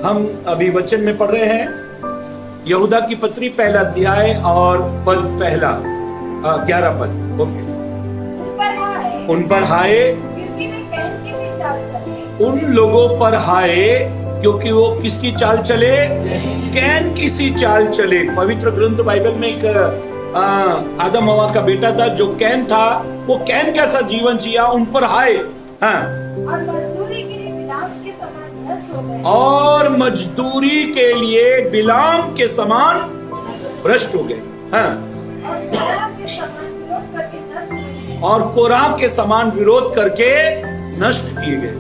हम अभी वचन में पढ़ रहे हैं यहूदा की पत्री पहला अध्याय और पद पहला 11 पद। ओके। उन पर हाय उन लोगों पर हाय क्योंकि वो किसकी चाल चले, कैन की सी चाल चले। पवित्र ग्रंथ बाइबल में एक आदम हवा का बेटा था जो कैन था, वो कैन कैसा जीवन जिया, उन पर हाय। और मजदूरी के लिए बिलाम के समान भ्रष्ट हो गए। और कोराह के समान विरोध करके नष्ट किए गए।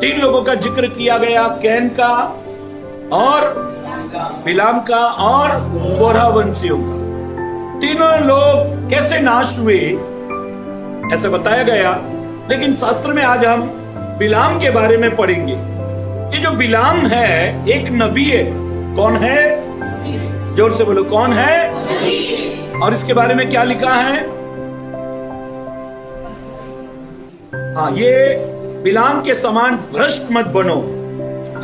3 लोगों का जिक्र किया गया, कैन का और बिलाम का और कोराह वंशियों का। तीनों लोग कैसे नाश हुए ऐसे बताया गया। लेकिन शास्त्र में आज हम बिलाम के बारे में पढ़ेंगे। ये जो बिलाम है एक नबी है। कौन है? जोर से बोलो, कौन है? और इसके बारे में क्या लिखा है? हाँ, ये बिलाम के समान भ्रष्ट मत बनो।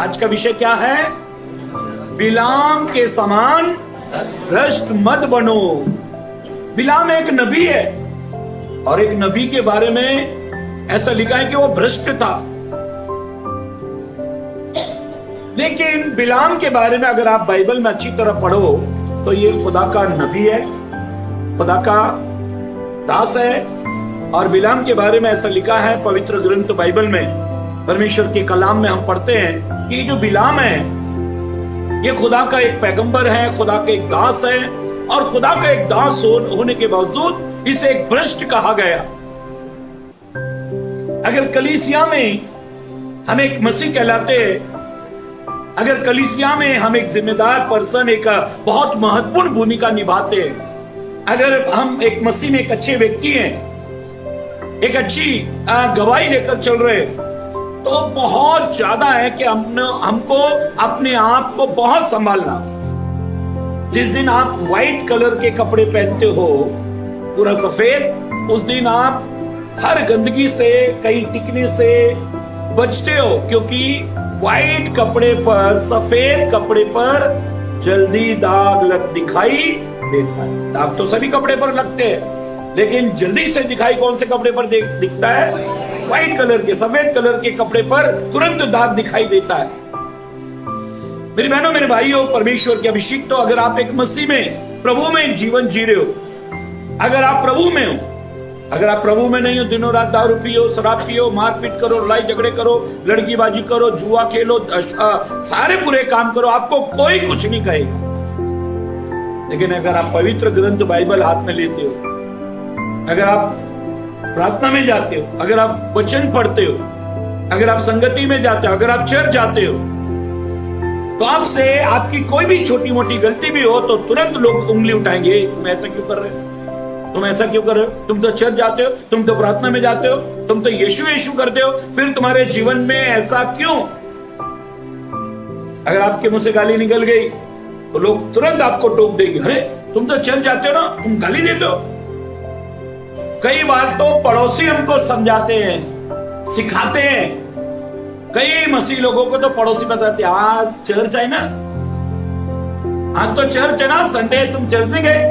आज का विषय क्या है? बिलाम के समान भ्रष्ट मत बनो। बिलाम एक नबी है और एक नबी के बारे में ऐसा लिखा है कि वो भ्रष्ट था। लेकिन बिलाम के बारे में अगर आप बाइबल में अच्छी तरह पढ़ो तो ये खुदा का नबी है, खुदा का दास है। और बिलाम के बारे में ऐसा लिखा है पवित्र ग्रंथ बाइबल में, परमेश्वर के कलाम में हम पढ़ते हैं कि जो बिलाम है ये खुदा का एक पैगंबर है, खुदा का एक दास है। और खुदा का एक दास होने के बावजूद इसे एक भ्रष्ट कहा गया। अगर कलीसिया में हम एक मसीह कहलाते हैं, अगर कलीसिया में हम एक जिम्मेदार पर्सन, एक बहुत महत्वपूर्ण भूमिका निभाते हैं, अगर हम एक मसीह में एक अच्छे व्यक्ति हैं, एक अच्छी गवाही लेकर चल रहे, तो बहुत ज्यादा है कि हमको अपने आप को बहुत संभालना। जिस दिन आप व्हाइट कलर के कपड़े पहनते हो, पूरा सफेद, उस दिन आप हर गंदगी से, कहीं टिकने से बचते हो, क्योंकि व्हाइट कपड़े पर, सफेद कपड़े पर जल्दी दाग दिखाई देता है। दाग तो सभी कपड़े पर लगते हैं, लेकिन जल्दी से दिखाई कौन से कपड़े पर दिखता है? व्हाइट कलर के, सफेद कलर के कपड़े पर तुरंत दाग दिखाई देता है। मेरी बहनों, मेरे भाइयों, परमेश्वर के अभिषिक्त, तो अगर आप एक मसीह में, प्रभु में जीवन जी रहे हो, अगर आप प्रभु में हो, अगर आप प्रभु में नहीं हो, दिनों रात दारू पियो, शराब पियो, मारपीट करो, लड़ाई झगड़े करो, लड़कीबाजी करो, जुआ खेलो, सारे बुरे काम करो, आपको कोई कुछ नहीं कहेगा। लेकिन अगर आप पवित्र ग्रंथ बाइबल हाथ में लेते हो, अगर आप प्रार्थना में जाते हो, अगर आप वचन पढ़ते हो, अगर आप संगति में जाते हो, अगर आप चर्च जाते हो, तो आपसे आपकी कोई भी छोटी मोटी गलती भी हो तो तुरंत लोग उंगली उठाएंगे, तुम ऐसा क्यों कर रहे हो, तुम ऐसा क्यों कर रहे हो, तुम तो चर्च जाते हो, तुम तो प्रार्थना में जाते हो, तुम तो यीशु यीशु करते हो, फिर तुम्हारे जीवन में ऐसा क्यों? अगर आपके मुंह से गाली निकल गई तो लोग तुरंत आपको टोक देंगे, अरे तुम तो चर्च जाते हो ना, तुम गाली देते हो। कई बार तो पड़ोसी हमको समझाते हैं, सिखाते हैं। कई मसीह लोगों को तो पड़ोसी बताते हैं, आज चर्च है ना, आज तो चर्च है ना, संडे तुम चर्च नहीं गए?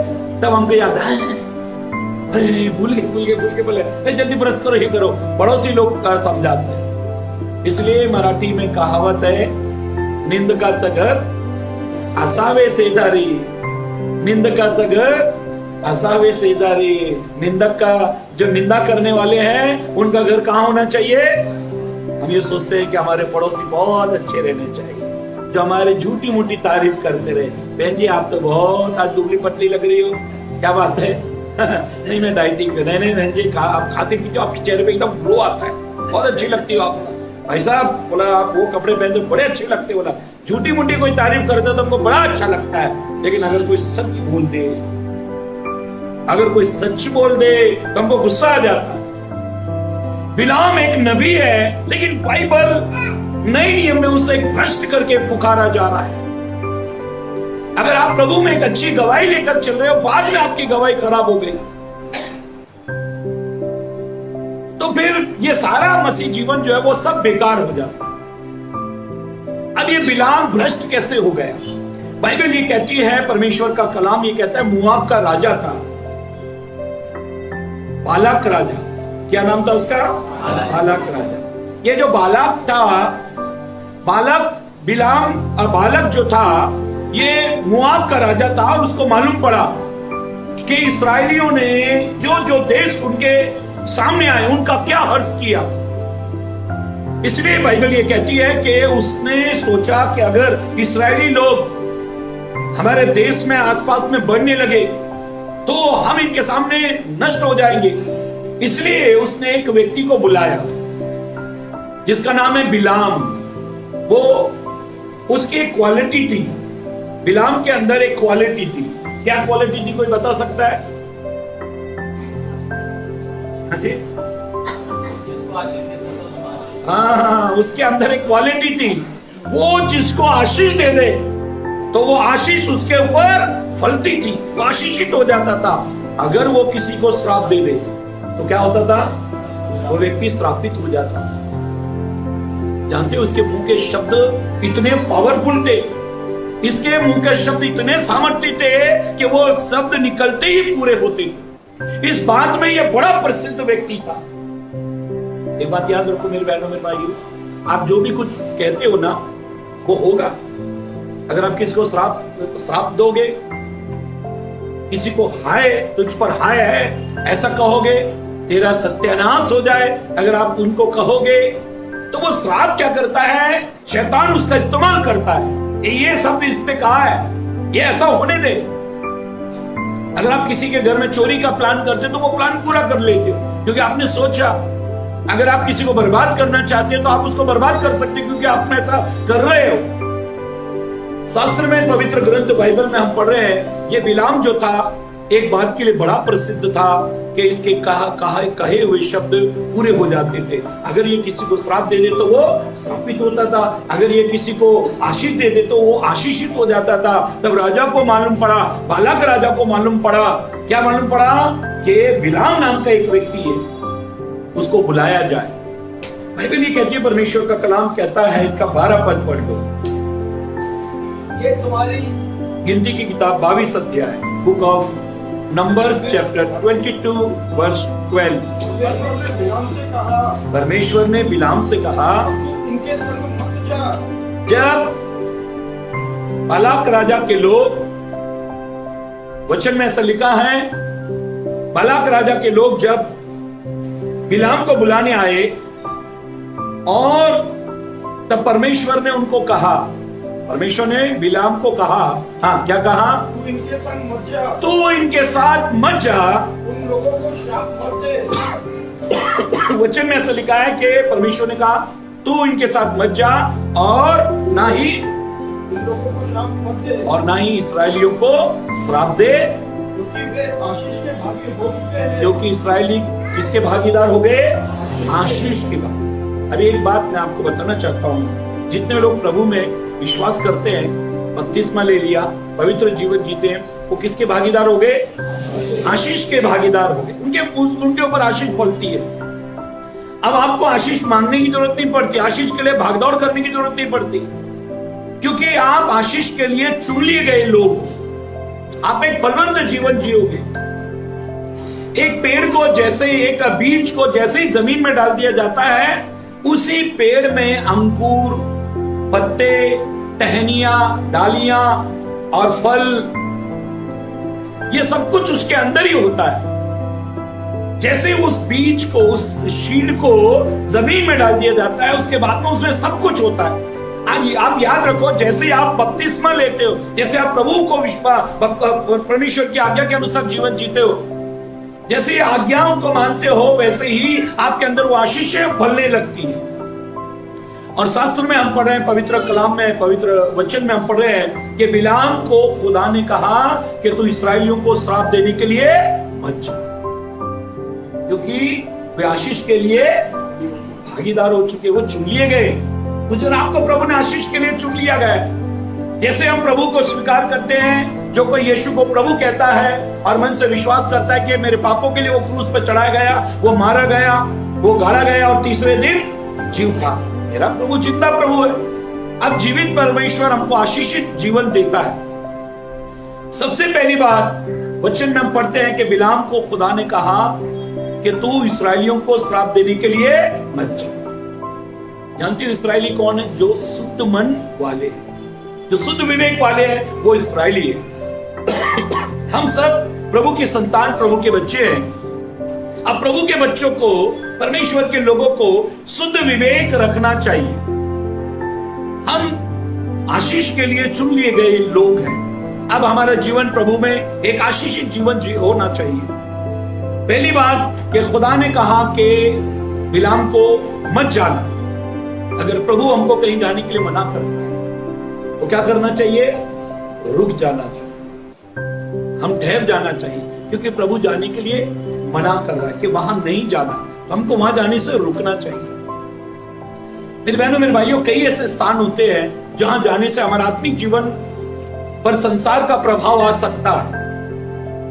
तब हमको याद है, अरे भूल गए बोले, जल्दी ब्रश करो, ही करो। पड़ोसी लोग समझाते हैं। इसलिए मराठी में कहावत है, निंदकाचं घर असावे शेजारी, निंदकाचं घर असावे शेजारी। निंदक का, जो निंदा करने वाले हैं, उनका घर कहाँ होना चाहिए? हम ये सोचते हैं कि हमारे पड़ोसी बहुत अच्छे रहने चाहिए, जो हमारे झूठी मूठी तारीफ करते रहे। बहन जी, आप तो बहुत आज दुबली पतली लग रही हो, क्या बात है? नहीं, मैं डाइटिंग कर, नहीं बहन जी, आप खाते पीते हो, आपके चेहरे पे एकदम ग्लो आता है, बहुत अच्छी लगती हो आप। भाई साहब बोला, आप वो कपड़े पहनते बड़े अच्छे लगते, बोला झूठी मूठी कोई तारीफ करता तो हमको बड़ा अच्छा लगता है। लेकिन अगर कोई सच बोल दे, अगर कोई सच बोल दे तो हमको गुस्सा आ जाता है। बिलाम एक नबी है, लेकिन बाइबल नए नियम में उसे भ्रष्ट करके पुकारा जा रहा है। अगर आप प्रभु में एक अच्छी गवाही लेकर चल रहे हो, बाद में आपकी गवाही खराब हो गई, तो फिर ये सारा मसीह जीवन जो है वो सब बेकार हो जाता। अब ये बिलाम भ्रष्ट कैसे हो गया? बाइबल ये कहती है, परमेश्वर का कलाम ये कहता है, मोआब का राजा था बालाक राजा। क्या नाम था उसका? बालाक राजा। ये जो बालाक था, बालक जो था ये मोआब का राजा था, और उसको मालूम पड़ा कि इस्राएलियों ने जो जो देश उनके सामने आए उनका क्या हर्ष किया। इसलिए बाइबल ये कहती है कि उसने सोचा कि अगर इस्राएली लोग हमारे देश में आसपास में बढ़ने लगे तो हम इनके सामने नष्ट हो जाएंगे। इसलिए उसने एक व्यक्ति को बुलाया जिसका नाम है बिलाम। वो उसकी एक क्वालिटी थी, बिलाम के अंदर एक क्वालिटी थी। क्या क्वालिटी थी, कोई बता सकता है? हाँ, उसके अंदर एक क्वालिटी थी, वो जिसको आशीष दे दे तो वो आशीष उसके ऊपर फलती थी, वो आशीषित हो जाता था। अगर वो किसी को श्राप दे दे तो क्या होता था? वो व्यक्ति श्रापित हो जाता। जानते हो, उसके मुंह के शब्द इतने पावरफुल थे, इसके मुंह के शब्द इतने सामर्थ्य थे कि वो शब्द निकलते ही पूरे होते। इस बात में यह बड़ा प्रसिद्ध व्यक्ति था। एक बात याद रखो मेरे बहनों मेरे भाइयों, आप जो भी कुछ कहते हो ना वो होगा। अगर आप किसी को श्राप दोगे, किसी को हाय तुझ पर हाय है ऐसा कहोगे, तेरा सत्यानाश हो जाए, अगर आप उनको कहोगे तो वो श्राप क्या करता है? शैतान उसका इस्तेमाल करता है। ये शब्द इसने कहा है, ये ऐसा होने दे। अगर आप किसी के घर में चोरी का प्लान करते तो वो प्लान पूरा कर लेते, क्योंकि आपने सोचा। अगर आप किसी को बर्बाद करना चाहते हैं तो आप उसको बर्बाद कर सकते, क्योंकि आप ऐसा कर रहे हो। शास्त्र में, पवित्र ग्रंथ बाइबल में हम पढ़ रहे हैं, ये बिलाम जो था एक बात के लिए बड़ा प्रसिद्ध था कि इसके कहे हुए शब्द पूरे हो जाते थे। अगर ये किसी को श्राप दे दे तो वो श्रापित होता था, अगर ये किसी को आशीष दे दे तो वो आशीषित हो जाता था। तब राजा को मालूम पड़ा, बालाक राजा को मालूम पड़ा, क्या मालूम पड़ा? कि बिलाम नाम का एक व्यक्ति है, उसको बुलाया जाए। बाइबल ये कहती है, परमेश्वर का कलाम कहता है, इसका 12 पद पढ़ लो। ये तुम्हारी गिनती की किताब 22 अध्याय, book of Numbers chapter 22 verse 12। परमेश्वर ने बिलाम से कहा, इनके संग मत जा। जब बालाक राजा के लोग, वचन में ऐसा लिखा है, बालाक राजा के लोग जब बिलाम को बुलाने आए और तब परमेश्वर ने उनको कहा, परमेश्वर ने बिलाम को कहा, हाँ क्या कहा? तू इनके संग मत जा, तू इनके साथ मत जा, उन लोगों को श्राप मत दे। वचन में ऐसा लिखा है कि परमेश्वर ने कहा तू इनके साथ मत जा, और ना ही उन लोगों को श्राप मत दे, और ना ही इसराइलियों को श्राप दे, क्योंकि वे आशीष के भागी हो चुके हैं। क्योंकि इसराइली किसके भागीदार हो गए? आशीष के भागीदार। अभी एक बात मैं आपको बताना चाहता हूँ, जितने लोग प्रभु में विश्वास करते हैं, बपतिस्मा ले लिया, पवित्र जीवन जीते हैं, वो किसके भागीदार हो गए? आशीष के भागीदार हो गए। उनके ऊपर आशीष फलती है। अब आपको आशीष मांगने की जरूरत नहीं पड़ती, आशीष के लिए भागदौड़ करने की जरूरत नहीं पड़ती, क्योंकि आप आशीष के लिए चुन लिए गए लोग। आप एक बलवंत जीवन जियोगे। एक पेड़ को जैसे, एक बीज को जैसे ही जमीन में डाल दिया जाता है, उसी पेड़ में अंकुर, पत्ते, टहनियां, डालियां और फल, ये सब कुछ उसके अंदर ही होता है। जैसे उस बीज को, उस सीड को जमीन में डाल दिया जाता है, उसके बाद में उसमें सब कुछ होता है। आप याद रखो, जैसे आप बपतिस्मा लेते हो, जैसे आप प्रभु को परमेश्वर की आज्ञा के अनुसार जीवन जीते हो, जैसे आज्ञाओं को मानते हो, वैसे ही आपके अंदर वो आशीषें फलने लगती है। और शास्त्र में हम पढ़ रहे हैं, पवित्र कलाम में, पवित्र वचन में हम पढ़ रहे हैं कि बिलाम को खुदा ने कहा कि तू इसराइलियों को श्राप देने के लिए मत जा, क्योंकि वे आशीष के लिए भागीदार हो चुके, वो चुन लिए गए। मुझे और आपको प्रभु ने आशीष के लिए चुन लिया गया। जैसे हम प्रभु को स्वीकार करते हैं, जो कोई यीशु को प्रभु कहता है और मन से विश्वास करता है कि मेरे पापों के लिए वो क्रूस पर चढ़ाया गया, वो मारा गया, वो गाड़ा गया और तीसरे दिन जी उठा, मेरा प्रभु जिंदा प्रभु है। अब जीवित परमेश्वर हमको आशीषित जीवन देता है। सबसे पहली बात वचन में हम पढ़ते हैं कि बिलाम को खुदा ने कहा कि तू इसराइलियों को श्राप देने के लिए मत जा। जानते हो इसराइली कौन है? जो शुद्ध मन वाले हैं, जो शुद्ध विवेक वाले हैं, वो इसराइली है। हम सब प्रभु के संतान, प्रभु के बच्चे हैं। अब प्रभु के बच्चों को, परमेश्वर के लोगों को शुद्ध विवेक रखना चाहिए। हम आशीष के लिए चुन लिए गए लोग हैं। अब हमारा जीवन प्रभु में एक आशीषित जीवन होना चाहिए। पहली बात कि खुदा ने कहा कि बिलाम को मत जाना। अगर प्रभु हमको कहीं जाने के लिए मना करता है तो क्या करना चाहिए? रुक जाना चाहिए, हम ठहर जाना चाहिए, क्योंकि प्रभु जाने के लिए मना कर रहा है कि वहां नहीं जाना, हमको वहां जाने से रुकना चाहिए। मेरे बहनों, मेरे भाइयों, कई ऐसे स्थान होते हैं जहां जाने से हमारा आत्मिक जीवन पर संसार का प्रभाव आ सकता है।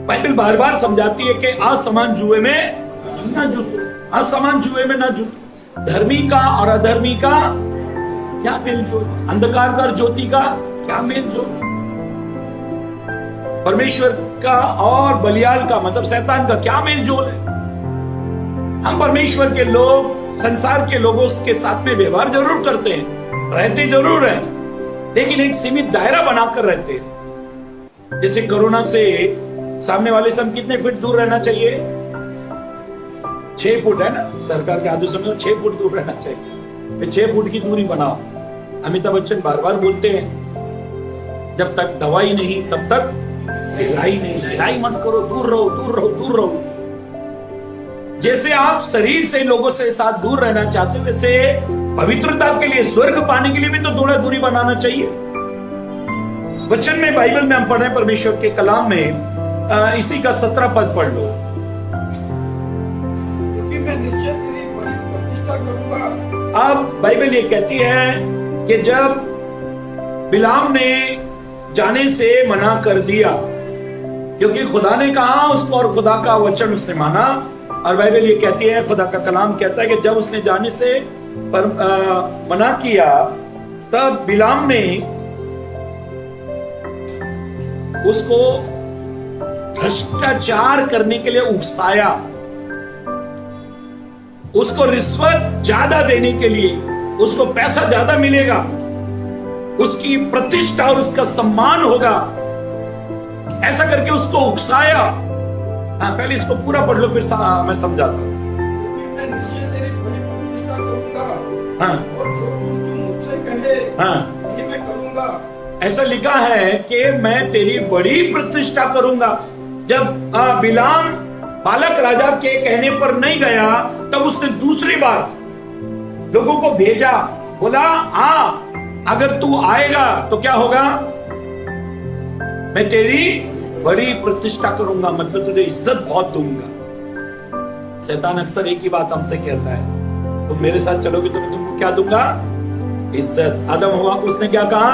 बाइबल बार बार समझाती है कि असमान जुए में ना जुटो, असमान जुए में ना जुटो। धर्मी का और अधर्मी का क्या मेल जोल, अंधकार का और ज्योति का क्या मेल जोल, परमेश्वर का और बलियाल का मतलब शैतान का क्या मेल जोल है। हम परमेश्वर के लोग संसार के लोगों के साथ में व्यवहार जरूर करते हैं, रहते जरूर हैं, लेकिन एक सीमित दायरा बनाकर रहते हैं। जैसे कोरोना से सामने वाले से हम कितने फीट दूर रहना चाहिए? 6 फुट है ना, सरकार के आदेशों में 6 फुट दूर रहना चाहिए। 6 फुट की दूरी बनाओ। अमिताभ बच्चन बार बार बोलते हैं, जब तक दवाई नहीं तब तक ढिलाई नहीं, ढिलाई मत करो, दूर रहो, दूर रहो, दूर रहो। जैसे आप शरीर से लोगों से साथ दूर रहना चाहते, वैसे पवित्रता के लिए, स्वर्ग पाने के लिए भी तो थोड़ा दूरी बनाना चाहिए। वचन में, बाइबल में हम पढ़ रहे हैं, परमेश्वर के कलाम में इसी का 17 पद पढ़ लो। मैं निश्चय तेरी बड़ी प्रतिष्ठा करूंगा। अब बाइबल ये कहती है कि जब बिलाम ने जाने से मना कर दिया, क्योंकि खुदा ने कहा उसको और खुदा का वचन उसने माना, और बाइबल ये कहती है, खुदा का कलाम कहता है कि जब उसने जाने से मना किया, तब बिलाम ने उसको भ्रष्टाचार करने के लिए उकसाया, उसको रिश्वत ज्यादा देने के लिए, उसको पैसा ज्यादा मिलेगा, उसकी प्रतिष्ठा और उसका सम्मान होगा, ऐसा करके उसको उकसाया। हाँ, पहले इसको पूरा पढ़ लो, फिर मैं समझाता हूँ। मैं निश्चय तेरी बड़ी प्रतिष्ठा करूंगा। हाँ, और जो कुछ तू मुझसे कहे, हाँ, ये मैं करूंगा। ऐसा लिखा है कि मैं तेरी बड़ी प्रतिष्ठा करूंगा। जब बिलाम बालक राजा के कहने पर नहीं गया, तब उसने दूसरी बार लोगों को भेजा, बोला अगर तू आएगा तो क्या होगा? मैं तेरी बड़ी प्रतिष्ठा करूंगा, मतलब तुझे इज्जत बहुत दूंगा। शैतान अक्सर एक ही बात हमसे कहता है, तुम मेरे साथ चलोगे तो मैं तुमको क्या दूंगा? इज्जत। आदम हवा को उसने क्या कहा?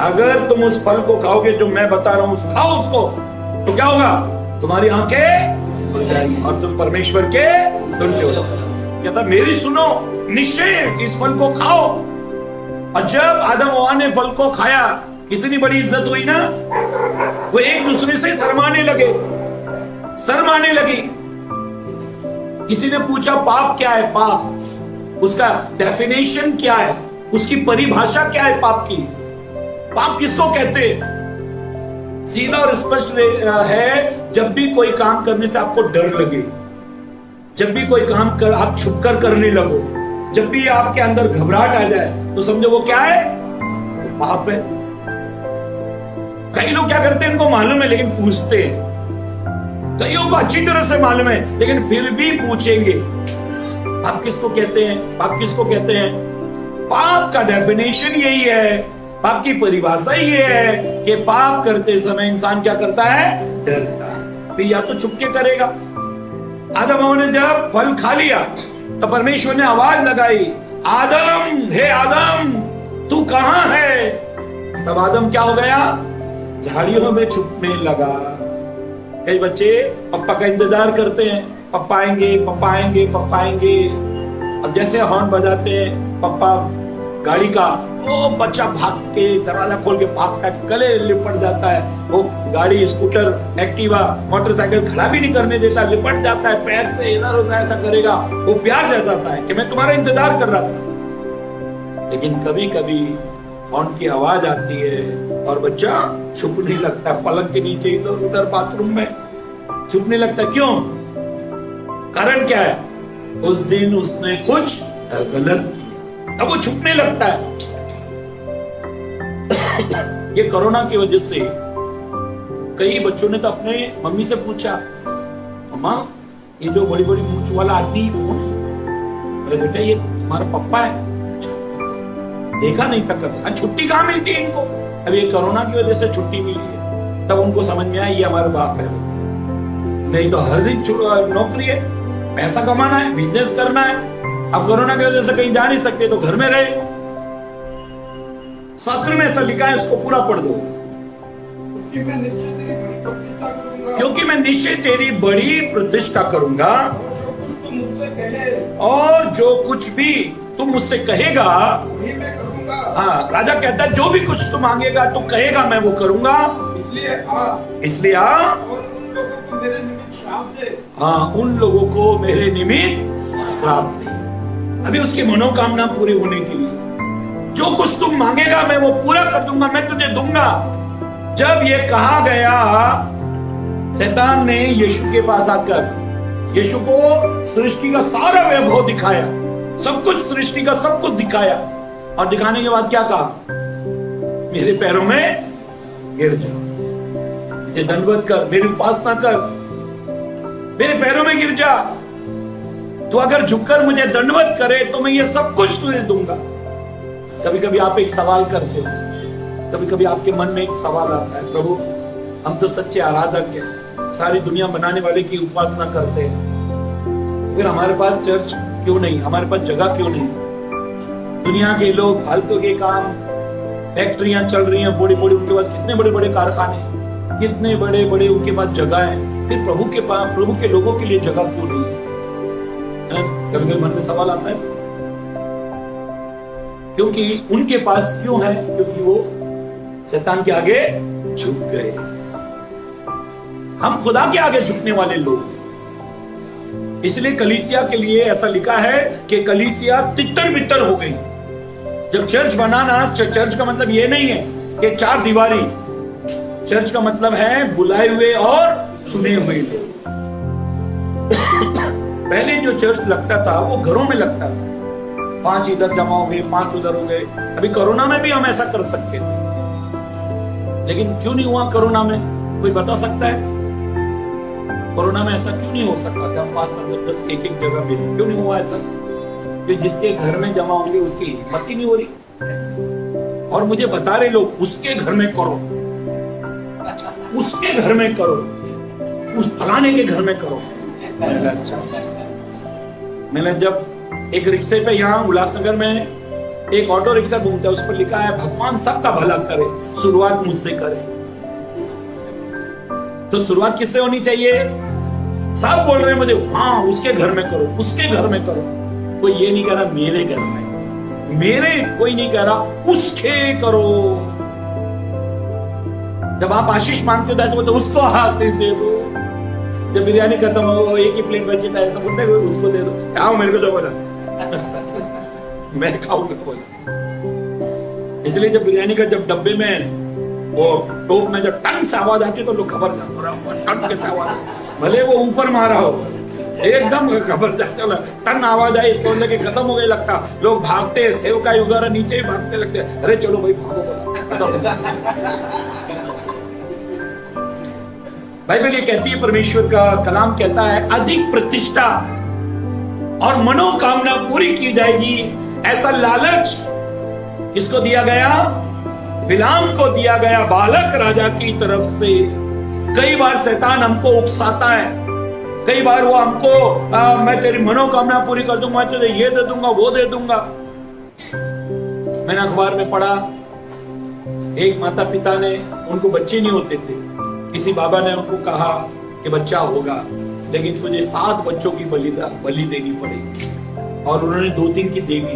अगर तुम उस फल को खाओगे जो मैं बता रहा हूं, खाओ उसको, तो क्या होगा? तुम्हारी आंखें खुल जाएगी और तुम परमेश्वर के तुल्य हो जाओगे। कहता मेरी सुनो, निश्चय इस फल को खाओ। और जब आदम हवा ने फल को खाया, कितनी बड़ी इज्जत हुई ना। वो एक दूसरे से शर्माने लगे, शर्माने लगी। किसी ने पूछा पाप क्या है? पाप, उसका डेफिनेशन क्या है, उसकी परिभाषा क्या है पाप की? पाप किसको कहते हैं? सीधा और स्पष्ट है, जब भी कोई काम करने से आपको डर लगे, जब भी कोई काम कर आप छुपकर करने लगो, जब भी आपके अंदर घबराहट आ जाए, तो समझो वो क्या है? वो पाप है। कई लोग क्या करते हैं, इनको मालूम है लेकिन पूछते हैं। कईयों को अच्छी तरह से मालूम है लेकिन फिर भी पूछेंगे। पाप किसको कहते हैं? पाप किसको कहते हैं? पाप का डेफिनेशन यही है, पाप की परिभाषा ये है कि पाप करते समय इंसान क्या करता है? डरता है। फिर या तो छुपके करेगा। आदम ने जब फल खा लिया तो परमेश्वर ने आवाज लगाई, आदम, हे आदम, तू कहां है? तब आदम क्या हो गया? झाड़ियों में छुपने लगा। कई बच्चे पापा का इंतजार करते हैं, पापा आएंगे, पापा आएंगे, पापा आएंगे। अब जैसे हॉर्न बजाते हैं पापा गाड़ी का, वो बच्चा भाग के दरवाजा खोल के भागता है, गले लिपट जाता है। वो गाड़ी, स्कूटर, एक्टिवा, मोटरसाइकिल खड़ा भी नहीं करने देता, लिपट जाता है पैर से, इधर उधर ऐसा करेगा। वो प्यार दे जाता है कि मैं तुम्हारा इंतजार कर रहा था। लेकिन कभी कभी हॉर्न की आवाज आती है और बच्चा छुपने लगता है, पलंग के नीचे, इधर उधर बाथरूम में छुपने लगता है। क्यों? कारण क्या है? उस दिन उसने कुछ गलत किया, अब वो छुपने लगता है। ये कोरोना की वजह से कई बच्चों ने तो अपने मम्मी से पूछा, मम्मा ये जो बड़ी बड़ी मूंछ वाला आदमी कौन है? अरे बेटा ये तुम्हारा पापा है, देखा नहीं था कभी। छुट्टी कहाँ मिलती है इनको? अब ये कोरोना की वजह से छुट्टी मिली है, तब उनको समझ में आया ये हमारा बाप है। नहीं तो हर दिन नौकरी है, पैसा कमाना है, बिजनेस करना है। अब कोरोना की वजह से कहीं जा नहीं सकते तो घर में रहे। शास्त्र में ऐसा लिखा है, उसको पूरा पढ़ दो। क्योंकि मैं निश्चय तेरी बड़ी प्रतिष्ठा करूंगा, और जो कुछ भी तुम मुझसे कहेगा, हाँ, राजा कहता है जो भी कुछ तुम मांगेगा तो कहेगा मैं वो करूंगा। इसलिए आ और उन लोगों को मेरे निमित्त श्राप दे। हाँ, उन लोगों को मेरे निमित्त श्राप दे। अभी उसकी मनोकामना पूरी होने के लिए जो कुछ तुम मांगेगा मैं वो पूरा कर दूंगा, मैं तुझे दूंगा। जब ये कहा गया, शैतान ने यीशु के पास आकर यीशु को सृष्टि का सारा वैभव दिखाया, सब कुछ सृष्टि का सब कुछ दिखाया, और दिखाने के बाद क्या कहा? मेरे पैरों में गिर जा, मुझे दंडवत कर, मेरी उपासना कर, मेरे पैरों में गिर जा। तो अगर झुककर मुझे दंडवत करे तो मैं ये सब कुछ तुझे दूंगा। कभी कभी आप एक सवाल करते हो, कभी कभी आपके मन में एक सवाल आता है, प्रभु हम तो सच्चे आराधक हैं, सारी दुनिया बनाने वाले की उपासना करते हैं, फिर हमारे पास चर्च क्यों नहीं, हमारे पास जगह क्यों नहीं? दुनिया के लोग फालतू के काम, फैक्ट्रियां चल रही हैं बड़ी बड़ी, उनके पास कितने बड़े बड़े कारखाने, कितने बड़े बड़े उनके पास जगह है, फिर प्रभु के पास, प्रभु के लोगों के लिए जगह क्यों नहीं है? कभी कभी मन में सवाल आता है, क्योंकि उनके पास क्यों है? क्योंकि वो शैतान के आगे झुक गए। हम खुदा के आगे झुकने वाले लोग। इसलिए कलीसिया के लिए ऐसा लिखा है कि कलीसिया तितर बितर हो गई। जब चर्च बनाना, चर्च का मतलब ये नहीं है कि चार दीवारी, चर्च का मतलब है बुलाए हुए और चुने हुए लोग। पहले जो चर्च लगता था वो घरों में लगता था, 5 इधर जमा हो गए, 5 उधर हो गए। अभी कोरोना में भी हम ऐसा कर सकते थे, लेकिन क्यों नहीं हुआ कोरोना में? कोई बता सकता है? कोरोना में ऐसा क्यों नहीं हो सकता कि हम 5-10 एक जगह मिले? क्यों नहीं हुआ ऐसा? कि जिसके घर में जमा होंगे उसकी हिम्मत ही नहीं हो रही। और मुझे बता रहे लोग उसके घर में करो, उसके घर में करो, उस फलाने के घर में करो। अच्छा, मैंने जब एक रिक्शे पे यहाँ उल्लासनगर में एक ऑटो रिक्शा घूमता है, उस पर लिखा है भगवान सबका भला करे, शुरुआत मुझसे करे। तो शुरुआत किससे होनी चाहिए? सब बोल रहे हैं मुझे, हाँ उसके घर में करो, उसके घर में करो। कोई ये नहीं कह रहा मेरे घर में, मेरे कोई नहीं कह रहा, उसके करो। जब आप आशीष मांगते हो तो उसको आशीष दे दो। जब बिरयानी खत्म हो, एक ही प्लेट बची था, ऐसा बोलते हैं उसको दे दो। खाओ, मेरे को तो बोला मैं खाऊंगा बोला। इसलिए जब बिरयानी का जब डब्बे में वो टोप में जब टन से आवाज आती है तो लोग खबरदार हो रहा हो, टन के आवाज, भले वो ऊपर मारा हो, एकदम खबरदार चला। टन आवाज आई, इसको लेके खत्म हो गई लगता, लोग भागते, सेव का युगारा नीचे ही भागने लगते। अरे चलो भाई भागो बोला। बाइबल ये कहती है, परमेश्वर का कलाम कहता है, अधिक प्रतिष्ठा और मनोकामना पूरी की जाएगी। ऐसा लालच किसको दिया गया? बिलाम को दिया गया, बालक राजा की तरफ से। कई बार शैतान हमको उकसाता है, कई बार वो हमको मैं तेरी मनोकामना पूरी कर दूंगा, तुझे ये दे दूंगा, वो दे दूंगा। मैंने अखबार में पढ़ा एक माता पिता ने, उनको बच्चे नहीं होते थे, किसी बाबा ने उनको कहा कि बच्चा होगा, लेकिन तुझे 7 बच्चों की बलि देनी पड़ेगी, और उन्होंने 2-3 की देवी।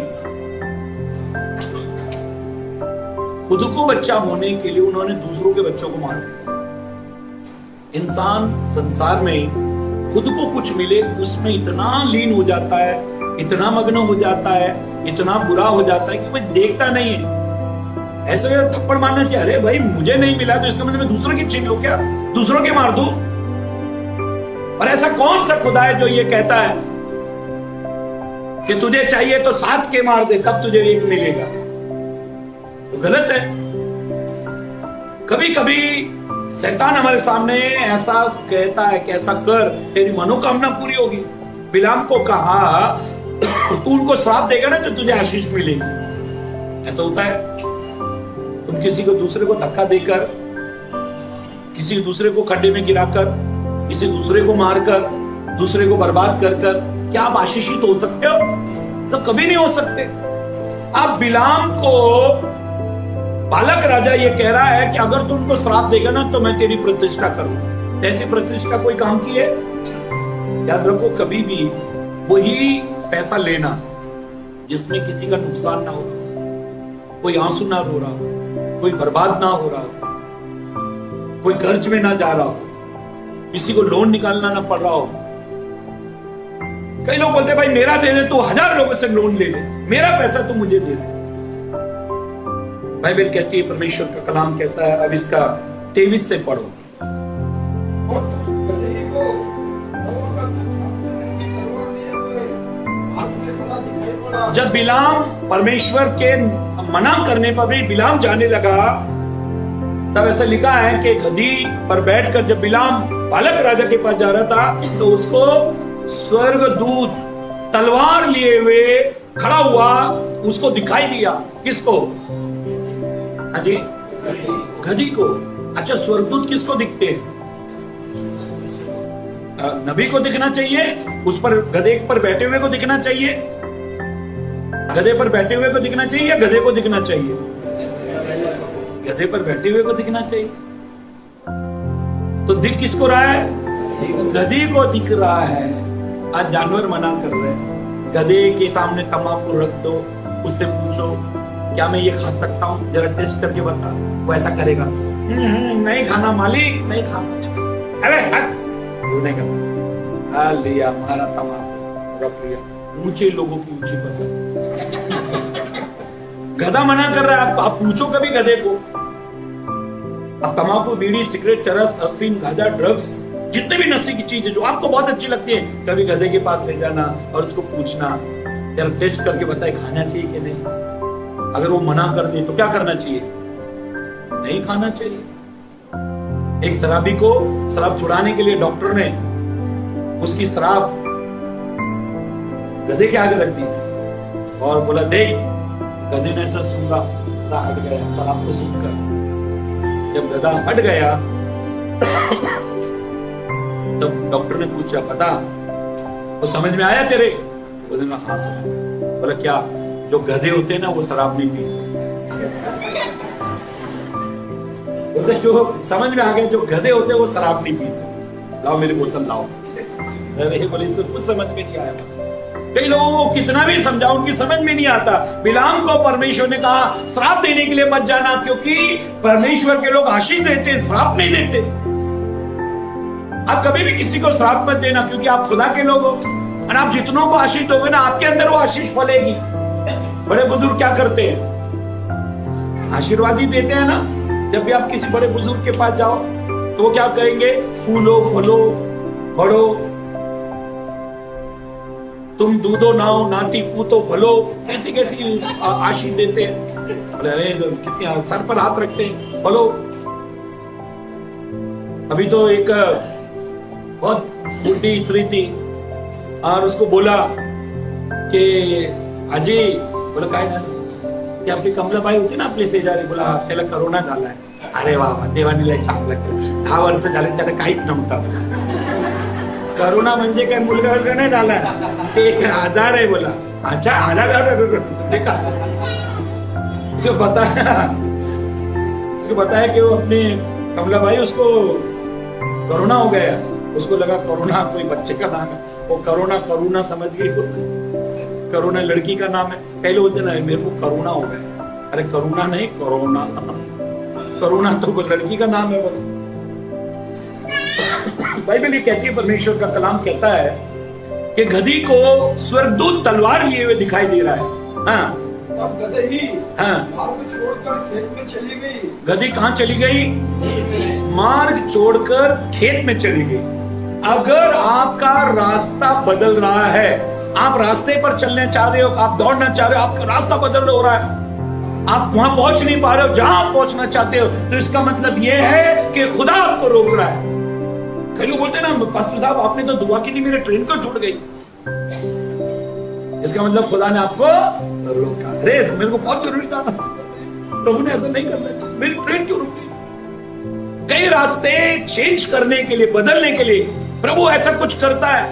खुद को बच्चा होने के लिए उन्होंने दूसरों के बच्चों को मारा। इंसान संसार में खुद को कुछ मिले उसमें इतना लीन हो जाता है, इतना मग्न हो जाता है, इतना बुरा हो जाता है कि वो देखता नहीं है। ऐसे में थप्पड़ मारना चाहिए, अरे भाई मुझे नहीं मिला तो इसका मतलब मैं दूसरों की छीन लूं क्या, दूसरों के मार दूं? और ऐसा कौन सा खुदा है जो ये कहता है कि तुझे चाहिए तो 7 के मार दे तब तुझे 1 मिलेगा? तो गलत है। कभी कभी शैतान हमारे सामने ऐसा कहता है कि ऐसा कर, तेरी मनोकामना पूरी होगी। बिलाम को कहा तू उनको श्राप देगा ना तो तुझे आशीष मिलेगी। ऐसा होता है। तुम किसी को दूसरे को धक्का देकर, किसी दूसरे को खड्डे में गिराकर, किसी दूसरे को मारकर, दूसरे को बर्बाद कर कर क्या आप आशीषित हो सकते हो? तो कभी नहीं हो सकते। आप बिलाम को बालक राजा ये कह रहा है कि अगर तुम उनको श्राप देगा ना तो मैं तेरी प्रतिष्ठा करूंगा। ऐसी प्रतिष्ठा कोई काम की है? याद रखो, कभी भी वही पैसा लेना जिसमें किसी का नुकसान ना हो, कोई आंसू ना रो रहा हो, कोई बर्बाद ना हो रहा हो, कोई कर्ज में ना जा रहा हो, किसी को लोन निकालना ना पड़ रहा हो। कई लोग बोलते भाई मेरा दे दे, तो 1000 लोगों से लोन ले ले, मेरा पैसा तू मुझे दे दे। बाइबल कहती है, परमेश्वर का कलाम कहता है, अब इसका 23 से पढ़ो। जब बिलाम परमेश्वर के मना करने पर भी बिलाम जाने लगा, तब ऐसा लिखा है कि गधी पर बैठकर जब बिलाम बालक राजा के पास जा रहा था तो उसको स्वर्गदूत तलवार लिए हुए खड़ा हुआ उसको दिखाई दिया। किसको? हाँ जी, गधी को। अच्छा, स्वर्गदूत किसको दिखते हैं? नबी को दिखना चाहिए, उस पर गधे पर बैठे हुए को दिखना चाहिए, गधे पर बैठे हुए को दिखना चाहिए या गधे को दिखना चाहिए? गधे पर बैठे हुए को दिखना चाहिए। तो दिख किसको रहा है? गधी को दिख रहा है। आज जानवर मना कर रहे हैं, गधे के सामने तंबाकू रख दो, उससे पूछो क्या मैं ये खा सकता हूँ, जरा टेस्ट करके बता। वो ऐसा करेगा, नहीं खाना मालिक, नहीं खाना। अरे हट, वो नहीं करता। लिया हमारा तंबाकू रख लिया। ऊंचे लोगों की ऊंची पसंद। गधा मना कर रहा है, आप पूछो कभी गधे को। अब तंबाकू, बीड़ी, सिगरेट, चरस, अफीम, गांजा, ड्रग्स, जितने भी नशे की चीजें जो आपको बहुत अच्छी लगती है, कभी गधे के पास ले जाना और उसको पूछना जरा टेस्ट करके बताए खाना चाहिए कि नहीं। अगर वो मना कर दे तो क्या करना चाहिए? नहीं खाना चाहिए। एक शराबी को शराब छुड़ाने के लिए डॉक्टर ने उसकी शराब गधे के आगे रख दी और बोला दे। गधे ने ऐसा सूंघा, हट गया शराब को सूंघकर। जब गधा हट गया तब डॉक्टर ने पूछा, पता वो समझ में आया तेरे? बोले ना, हाँ समझ। बोला क्या? जो गधे होते हैं ना वो शराब नहीं पीते। जो समझ में आ गया, जो गधे होते हैं वो शराब नहीं पीते। लाओ मेरी बोतल लाओ। अरे बोले कुछ समझ में नहीं आया। कई लोगों को कितना भी समझाओ उनकी समझ में नहीं आता। बिलाम को परमेश्वर ने कहा श्राप देने के लिए मत जाना, क्योंकि परमेश्वर के लोग आशीष देते, श्राप नहीं देते। आप कभी भी किसी को श्राप मत देना, क्योंकि आप खुदा के लोग हो और आप जितनों को आशीष दोगे ना, आपके अंदर वो आशीष फलेगी। बड़े बुजुर्ग क्या करते हैं? आशीर्वाद ही देते हैं ना। जब भी आप किसी बड़े बुजुर्ग के पास जाओ तो वो क्या कहेंगे? फूलो, फलो, बढ़ो, तुम दूधो नाओ, नाती पूतो भलो, कैसी कैसी आशीष देते हैं। अरे कितने सर पर हाथ रखते हैं, बोलो। अभी तो एक बहुत बुढ़ी स्त्री थी और उसको बोला कि अजी, बोला काय झालं? ती आपली कमलाबाई होती ना आपली शेजारी, बोला त्याला करोना झालाय. अरे वा, देवानीला चांगलं केलं. 10 वर्ष झाले त्याला काहीच नव्हतं. करोना म्हणजे काय मुलगा वगैरे नाही झाला, ते एक आजार आहे. बोला अच्छा आजार का? जो पता है उसको बताया कि वो अपने कमला भाई उसको कोरोना हो गया, उसको लगा कोरोना कोई बच्चे का नाम है, वो करुणा समझ गई, करुणा लड़की का नाम है। पहले बोलते ना मेरे को करुणा हो गया, अरे करुणा नहीं कोरोना, करुणा तो कोई लड़की का नाम है। बाइबल ये कहती है, परमेश्वर का कलाम कहता है कि गधी को स्वर्गदूत तलवार लिए हुए दिखाई दे रहा है। हाँ, अब गदही हाँ, मार्ग छोड़कर खेत में चली गई। गधी कहाँ चली गई? मार्ग छोड़कर खेत में चली गई। अगर आपका रास्ता बदल रहा है, आप रास्ते पर चलने चाह रहे हो, आप दौड़ना चाह रहे हो, आपका रास्ता बदल हो रहा है, आप वहां पहुंच नहीं पा रहे हो जहां आप पहुंचना चाहते हो, तो इसका मतलब यह है कि खुदा आपको रोक रहा है। कई लोग बोलते हैं ना, पास्टर साहब आपने तो दुआ की थी, मेरी ट्रेन क्यों छूट गई? इसका मतलब खुदा ने आपको रोका। अरे मेरे को बहुत जरूरी था, प्रभु ने ऐसा नहीं करना चाहिए, मेरी ट्रेन क्यों रुक गई? कई रास्ते चेंज करने के लिए, बदलने के लिए प्रभु ऐसा कुछ करता है।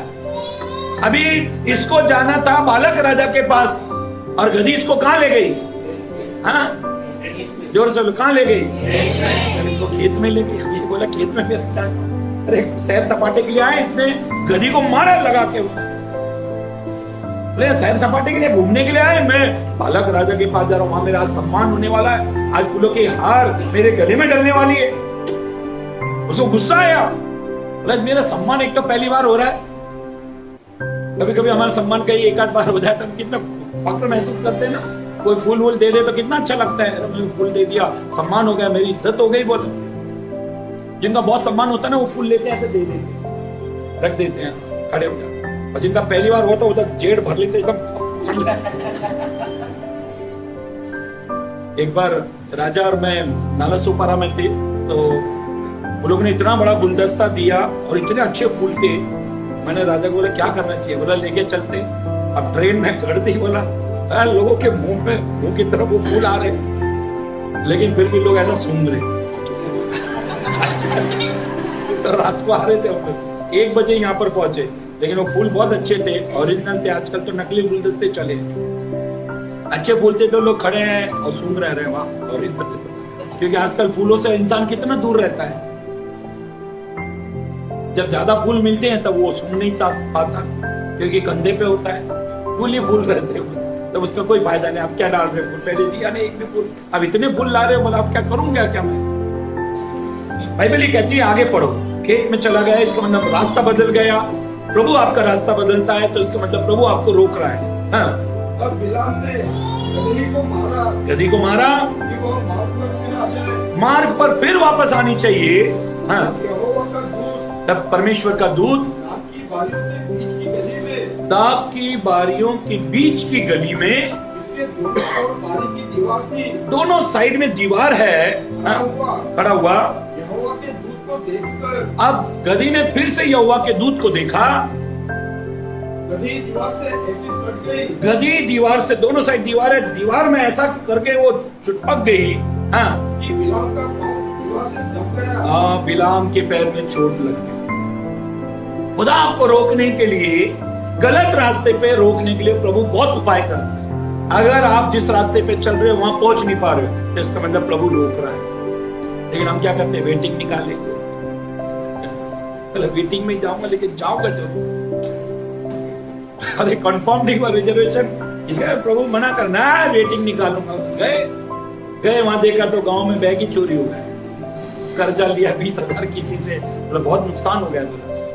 अभी इसको जाना था बालक राजा के पास, और गधी इसको कहां ले गई? हाँ, जोर से कहां ले गई? इसको खेत में ले गई। ये बोला खेत में फिरता है, अरे सैर सपाटे के लिए आए, इसने गधी को मारा लगा के। सैर सपाटे के लिए, घूमने के लिए आए, मैं बालक राजा के पास जा रहा हूं, वहां मेरा आज सम्मान होने वाला है, आज फूलों की हार मेरे गले में डलने वाली है। उसको गुस्सा आया, मेरा सम्मान एक तो पहली बार हो रहा है। कभी कभी हमारा सम्मान कहीं एक आध बार हो जाए तो हम कितना फक्र महसूस करते हैं ना। कोई फूल वूल दे दे तो कितना अच्छा लगता है, मैंने फूल दे दिया, सम्मान हो गया, मेरी इज्जत हो गई। बोलो, जिनका बहुत सम्मान होता है ना, वो फूल लेते हैं, ऐसे दे देते, रख देते हैं, खड़े हो जाते। और जिनका पहली बार होता उधर जेड़ भर लेते एकदम। एक बार राजा और मैं नालासोपारा में थे, तो वो लोग ने इतना बड़ा गुलदस्ता दिया और इतने अच्छे फूल थे। मैंने राजा को बोला क्या करना चाहिए? बोला लेके चलते। अब ट्रेन में कर दी। बोला लोगों के मुंह की तरफ वो फूल आ रहे, लेकिन फिर भी लोग ऐसा सूंघ रहे। तो रात को आ रहे थे, हम लोग 1 बजे यहाँ पर पहुंचे, लेकिन वो फूल बहुत अच्छे थे, ओरिजिनल थे। आजकल तो नकली गुलदस्ते चले, अच्छे फूल थे तो लोग खड़े हैं और सूंघ रहे हैं वहां ओरिजिनल, क्योंकि आजकल फूलों से इंसान कितना दूर रहता है। जब ज्यादा फूल मिलते हैं तब वो सूंघ नहीं पाता, क्योंकि कंधे पे होता है, फूल ही फूल रहते हैं, तब उसका कोई फायदा नहीं। आप क्या डाल रहे हो? पहले दिया नहीं एक भी फूल, अब इतने फूल ला रहे हो, बोला आप क्या करूंगा क्या मैं? बाइबल ये कहती है आगे पढ़ो, खेत में चला गया, इसका मतलब रास्ता बदल गया। प्रभु आपका रास्ता बदलता है तो इसका मतलब प्रभु आपको रोक रहा है। हाँ, तब बिलाम ने गदही को मारा, गधी को मारा, कि वो मार्ग पर फिर वापस आनी चाहिए। हाँ, यहोवा का दूत तब परमेश्वर का दूत दाख की बारियों के बीच की गली में, दाख की बारियों के बीच की गली में, जिसके दोनों ओर बारी की दीवार थी, दोनों साइड में दीवार है, खड़ा हुआ। यहोवा के दूत को देखकर अब गधी ने फिर से यहोवा के दूत को देखा। गदही दीवार से ऐसी सट गई, गधी दीवार से, दोनों साइड दीवार है, दीवार में ऐसा करके वो चिपक गई। हाँ, कि बिलाम का पांव दीवार से दब गया। हाँ, बिलाम के पैर में चोट लग गई। खुदा आपको रोकने के लिए, गलत रास्ते पे रोकने के लिए प्रभु बहुत उपाय करता है। अगर आप जिस रास्ते पे चल रहे हो वहां पहुंच नहीं पा रहे हो, तो इसका मतलब प्रभु रोक रहा है। लेकिन हम क्या करते हैं? वेटिंग निकाले, वेटिंग में जाऊंगा, लेकिन जाऊंगा जरूर। अरे कंफर्म नहीं हुआ रिजर्वेशन, इसका प्रभु मना करना है, वेटिंग निकालूंगा। गए वहां देखा तो गांव में बैग ही चोरी हो गया, कर्जा लिया 20,000 किसी से, मतलब बहुत नुकसान हो गया।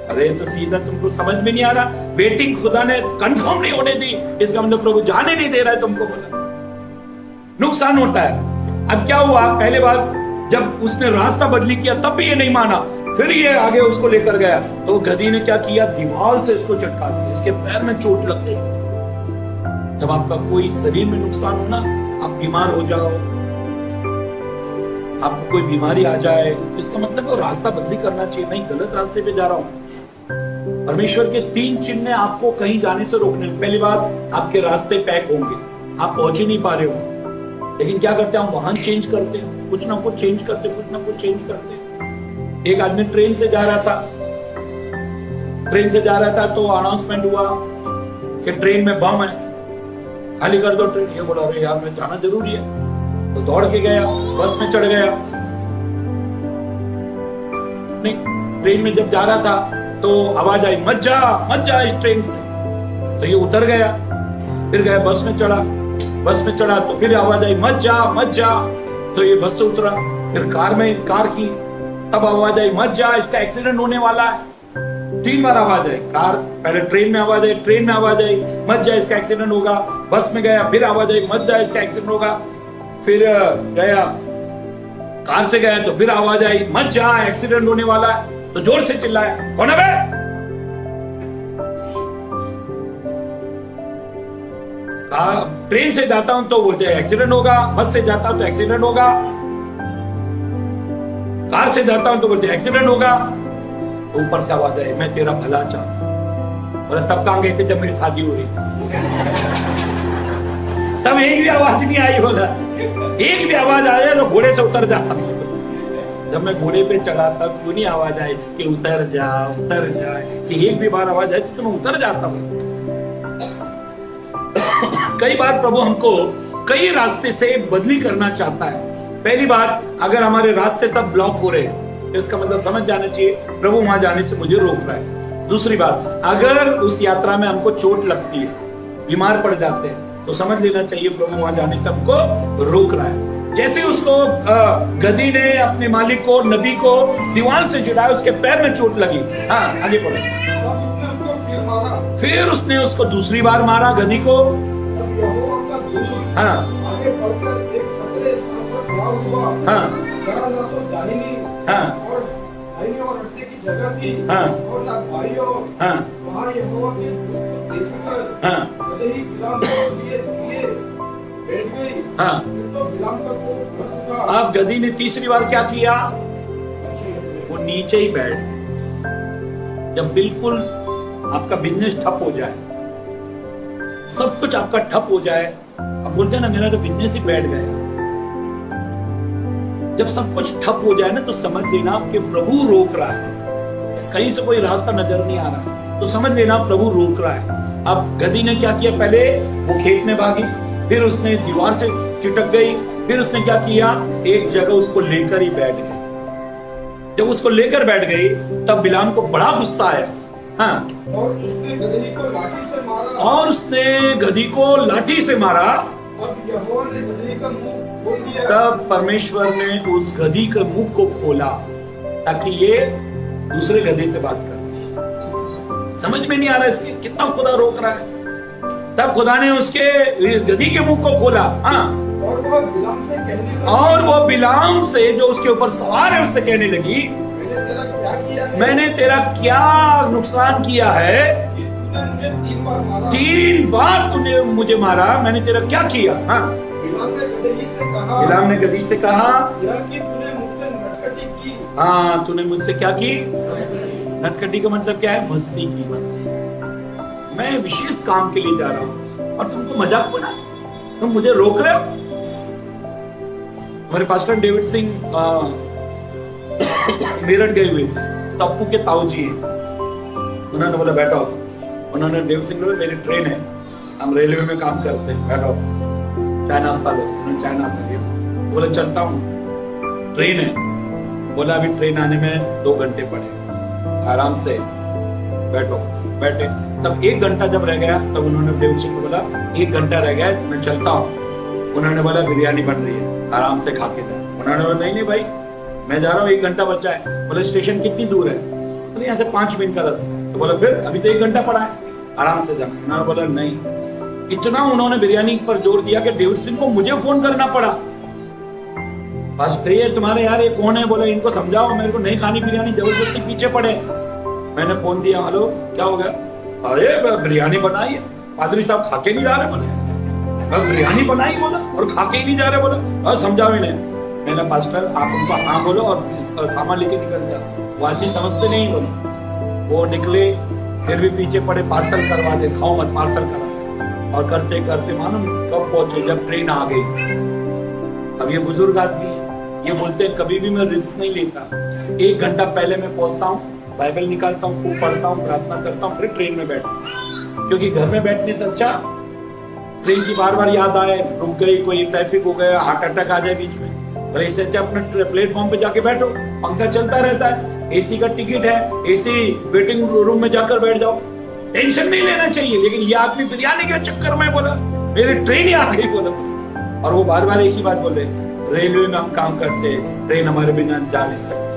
अरे तो सीधा तुमको समझ में नहीं आ रहा, वेटिंग खुदा ने कंफर्म नहीं होने दी, इसका मतलब प्रभु जाने नहीं दे रहा है तुमको। बोला नुकसान होता है। अब क्या हुआ? पहले बार जब उसने रास्ता बदली किया तब भी ये नहीं माना, फिर ये आगे उसको लेकर गया, तो गधी ने क्या किया? दीवार से इसको चटका दिया, इसके पैर में चोट लग गई। जब आपका कोई शरीर में नुकसान हो ना, आप बीमार हो जाओ, आपको कोई बीमारी आ जाए, इसका मतलब वो रास्ता बदली करना चाहिए। नहीं, गलत रास्ते पे जा रहा हूं। परमेश्वर के 3 चिन्ह आपको कहीं जाने से रोकने। पहली बात, आपके रास्ते पैक होंगे, आप पहुंच ही नहीं पा रहे हो, लेकिन क्या करते हैं हम? वाहन चेंज करते हैं, कुछ ना कुछ चेंज करते, कुछ ना कुछ चेंज करते। एक आदमी ट्रेन से जा रहा था, तो अनाउंसमेंट हुआ कि ट्रेन में बम है, खाली कर दो ट्रेन। ये बोला अरे यार मैं जाना जरूरी है, तो दौड़ के गया, बस में चढ़ गया। नहीं, ट्रेन में जब जा रहा था तो आवाज आई मत जा इस ट्रेन से, तो ये उतर गया। फिर गया बस में चढ़ा तो फिर आवाज आई मत जा, तो ये बस से उतरा। फिर कार की, तब आवाज आई मत जा, इसका एक्सीडेंट होने वाला है। 3 बार आवाज आई। पहले ट्रेन में आवाज आई मत जा, इसका एक्सीडेंट होगा। बस में गया, फिर आवाज आई मत जा, इसका एक्सीडेंट होगा। फिर गया, कार से गया तो फिर आवाज आई मत जा, एक्सीडेंट होने वाला है। तो जोर से चिल्लाया, कौन है बे? ट्रेन से जाता हूं तो बोलते हैं एक्सीडेंट होगा, बस से जाता हूं तो एक्सीडेंट होगा, कार से जाता हूं तो बोलते हैं एक्सीडेंट होगा। तो ऊपर से आवाज आई मैं तेरा भला चाहता हूं। बोला तब कहां गए थे जब मेरी शादी हो रही? तब एक भी आवाज नहीं आई। बोला एक भी आवाज आया तो घोड़े से उतर जाता। जब मैं घोड़े पे चढ़ा तब क्यों नहीं आवाज आई कि उतर जा। एक भी बार आवाज आई तो मैं उतर जाता हूं। कई बार प्रभु हमको कई रास्ते से बदली करना चाहता है। पहली बात, अगर हमारे रास्ते सब ब्लॉक हो रहे हैं तो इसका मतलब समझ जाना चाहिए प्रभु वहां जाने से मुझे रोक रहा है। दूसरी बात, अगर उस यात्रा में हमको चोट लगती है, बीमार पड़ जाते हैं, तो समझ लेना चाहिए प्रभु वहां जाने से हमको रोक रहा है। जैसे उसको गधी ने अपने मालिक को, नबी को दीवार से चिढ़ाया, उसके पैर में चोट लगी। हाँ आगे पढ़ो। फिर उसने उसको दूसरी बार मारा गधी को। हाँ आगे बढ़कर एक खतरे स्थान पर खड़ा हुआ। हाँ जहाँ न तो दाहिनी और अड्डे की जगह थी और न बाईं ओर। वहाँ यहोवा के दूत को देखकर भले ही बिलाम को लिए बैठ गई। फिर तो बिलाम का कोप भड़क उठा। अब गधी ने तीसरी बार क्या किया? वो नीचे ही बैठ। जब बिल्कुल आपका बिजनेस ठप हो जाए, सब कुछ आपका ठप हो जाए, अब बोलते हैं ना मेरा तो बिजनेस ही बैठ गया। जब सब कुछ ठप हो जाए ना तो समझ लेना कि प्रभु रोक रहा है। कहीं से कोई रास्ता नजर नहीं आ रहा तो समझ लेना प्रभु रोक रहा है। अब गधी ने क्या किया? पहले वो खेत में भागी, फिर उसने दीवार से चिटक गई, फिर उसने क्या किया? एक जगह उसको लेकर ही बैठ गई। जब उसको लेकर बैठ गई तब बिलाम को बड़ा गुस्सा आया। हाँ, और उसने गधी को लाठी से मारा। अब यहोवा ने गधी का मुंह खोल दिया। तब परमेश्वर ने उस गधी के मुंह को खोला ताकि ये दूसरे गधे से बात कर। समझ में नहीं आ रहा इसके कितना खुदा रोक रहा है। तब खुदा ने उसके गधी के मुंह को खोला। हाँ, और वह बिलाम से कहने लगी, और वो बिलाम से जो उसके ऊपर सवार है उससे कहने लगी, मैंने तेरा क्या नुकसान किया है कि तूने मुझे 3 बार मारा। 3 बार तूने मुझे मारा, मैंने तेरा क्या किया? हाँ, बिलाम ने गधी से कहा यह कि तूने मुझसे नटखटी की। हाँ, तूने मुझसे क्या की? नटखटी का मतलब क्या है? मस्ती की। मैं विशेष काम के लिए जा रहा हूँ और तुमको मजाक बना, तुम मुझे रोक रहे हो। हमारे पास्टर डेविड सिंह मेरठ गए हुए, टप्पू के ताऊ जी हैं। उन्होंने बोला बैठो। उन्होंने डेविड सिंह बोला मेरी ट्रेन है, हम रेलवे में काम करते हैं, बैठो चाय नाश्ता लो। उन्होंने चाय नाश्ता किया। बोला चलता हूँ, ट्रेन है। बोला अभी ट्रेन आने में 2 घंटे पड़े, आराम से बैठो। बैठे। तब 1 घंटा जब रह गया तब उन्होंने डेविड सिंह को बोला 1 घंटा रह गया मैं चलता हूँ। उन्होंने बोला बिरयानी बन रही है, आराम से खा के जाए। उन्होंने बोला नहीं भाई मैं जा रहा हूँ, 1 घंटा बचा है। बोले स्टेशन कितनी दूर है? बोले यहाँ से 5 मिनट का रास्ता। तो बोला फिर अभी तो 1 घंटा पड़ा है, आराम से जाना। उन्होंने बोला नहीं। इतना उन्होंने बिरयानी पर जोर दिया कि डेविड सिंह को मुझे फोन करना पड़ा। बस भैया तुम्हारे यार ये कौन है? बोला इनको समझाओ मेरे को नहीं खानी बिरयानी, जबरदस्ती पीछे पड़े। मैंने फोन दिया, हेलो क्या हो गया? अरे बिरयानी बनाई है, पादरी साहब खा के नहीं जा रहे। बोले बिरयानी बनाई बोला और खा के ही नहीं जा रहे। बोला समझाओ इन्हें। मैंने पास्टर आप उनको हाँ बोलो और सामान लेके निकल जाओ। वो आदमी समझते नहीं। बोले वो निकले, फिर भी पीछे पड़े, पार्सल करवा दे, खाओ मत पार्सल करा। और करते करते मालूम कब पहुंचे? जब ट्रेन आ गई। अब ये बुजुर्ग आदमी ये बोलते हैं कभी भी मैं रिस्क नहीं लेता। 1 घंटा पहले मैं पहुंचता हूँ, बाइबल निकालता हूँ, खूब पढ़ता हूँ, प्रार्थना करता हूँ, फिर ट्रेन में बैठता हूँ। क्योंकि घर में बैठने से अच्छा ट्रेन की बार बार याद आए, रुक गई, कोई ट्रैफिक हो गया, हार्ट अटैक आ जाए बीच में, तो इससे अच्छा अपने प्लेटफॉर्म पे जाके बैठो। पंखा चलता रहता है, एसी का टिकट है, एसी वेटिंग रूम में जाकर बैठ जाओ, टेंशन नहीं लेना चाहिए। लेकिन ये आदमी बिरयानी के चक्कर में बोला मेरी ट्रेन ही आ गई बोला, और वो बार बार एक ही बात बोले, रेलवे में हम काम करते हैं, ट्रेन हमारे बिना जा नहीं सकती।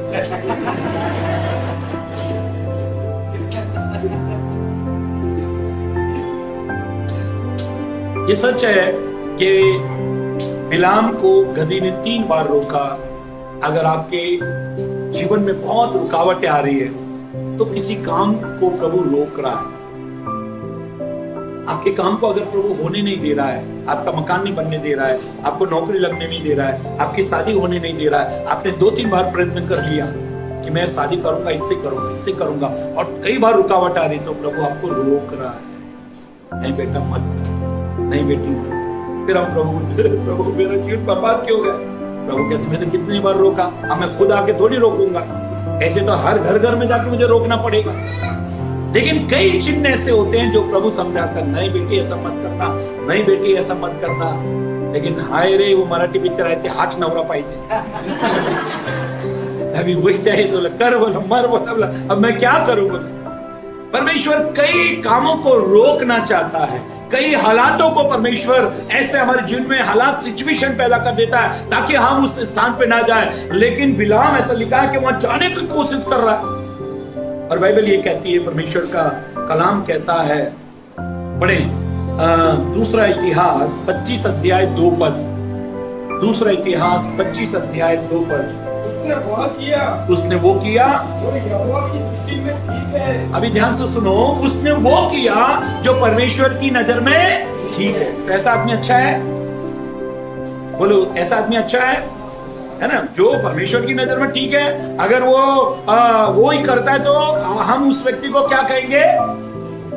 ये सच है कि बिलाम को गधी ने 3 बार रोका। अगर आपके जीवन में बहुत रुकावटें आ रही है तो किसी काम को प्रभु रोक रहा है। आपके काम को अगर प्रभु होने नहीं दे रहा है, आपका मकान नहीं बनने दे रहा है, आपको नौकरी लगने नहीं दे रहा है, आपकी शादी होने नहीं दे रहा है, आपने 2-3 बार प्रयत्न कर लिया कि मैं शादी करूंगा, इससे करूंगा, और कई बार रुकावट आ रही, तो प्रभु आपको रोक रहा है, नहीं बेटा मत कर, नहीं बेटी। फिर हम प्रभु मेरा जीवन बर्बाद क्यों गया? प्रभु कहते मैंने कितनी बार रोका, अब मैं खुद आके थोड़ी रोकूंगा, ऐसे तो हर घर में जाके मुझे रोकना पड़ेगा। लेकिन कई चिन्ह ऐसे होते हैं जो प्रभु समझाता है, नहीं बेटी ऐसा मत करना, नहीं बेटी ऐसा मत करना। लेकिन हाय रे, वो मराठी पिक्चर आए थे, हाच नवरा पाहिजे, अभी वही चाहिए तो कर बोला, मर बोला, अब मैं क्या करूं बोला। परमेश्वर कई कामों को रोकना चाहता है, कई हालातों को परमेश्वर ऐसे हमारे जीवन में हालात, सिचुएशन पैदा कर देता है ताकि हम उस स्थान पे ना जाए। लेकिन बिलाम ऐसा लिखा है कि वहां जाने की कोशिश कर रहा है, और बाइबल ये कहती है, परमेश्वर का कलाम कहता है, पढ़े दूसरा इतिहास 25 अध्याय 2 पद, दूसरा इतिहास 25 अध्याय 2 पद। उसने वो किया जो यहोवा की दृष्टि में ठीक है। अभी ध्यान से सुनो, उसने वो किया जो परमेश्वर की नजर में ठीक है। तो ऐसा आदमी अच्छा है? बोलो, ऐसा आदमी अच्छा है ना, जो परमेश्वर की नजर में ठीक है। अगर वो ही करता है तो हम उस व्यक्ति को क्या कहेंगे?